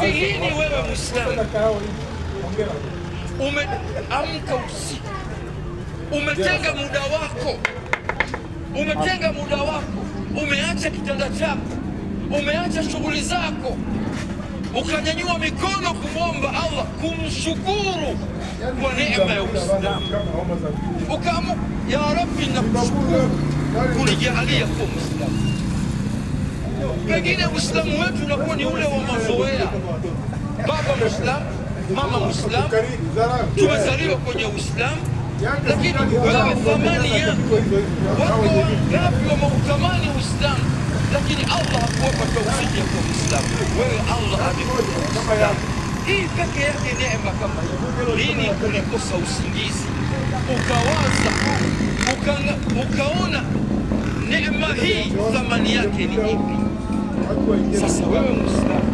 Hivi lini wewe Muislamu umeamka usiku, umetenga muda wako, umeacha kitanda chako, umeacha shughuli zako, ukanyanyua mikono kumwomba Allah, kumshukuru kwa neema ya Uislamu, ukaamua ya Rabbi nakushukuru kunijalia kuwa Muislamu. Pengine Uislamu wetu unakuwa ni ule wa mazoea, baba Muislamu, mama Muislamu, tumezaliwa kwenye Uislamu, lakini wewe thamani yako, wako wangapi wameutamani Uislamu, lakini Allah hakuwapa taufiki ya kuwa Muislamu. Wewe Allah amekupa Uislamu. Hii peke yake neema kama hii. Lini ulikosa usingizi ukawaza ukaona neema hii thamani yake ni ipi? Sasa wewe Muislamu